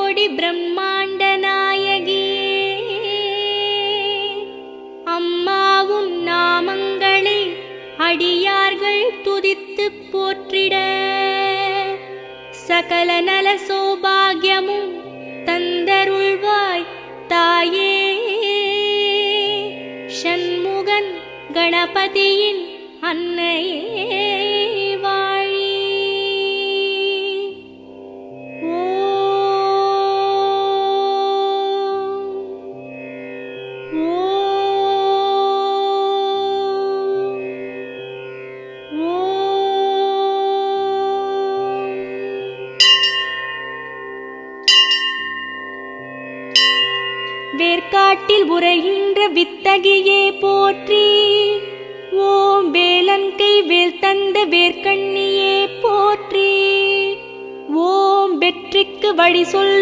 கோடி பிரம்மாண்ட நாயகியே, அம்மாவும் நாமங்களை அடியார்கள் துதித்துப் போற்றிட சகல நல சௌபாகியமும் தந்தருள்வாய் தாயே. ஷண்முகன் கணபதியின் அன்னையே வாழி. வேர்க்காட்டில் உரைகின்ற வித்தகியே போற்றி. ஓம் வேலன்கை வேல் தந்த வேர்க்கண்ணியே போற்றி. ஓம் வெற்றிக்கு வழி சொல்லும்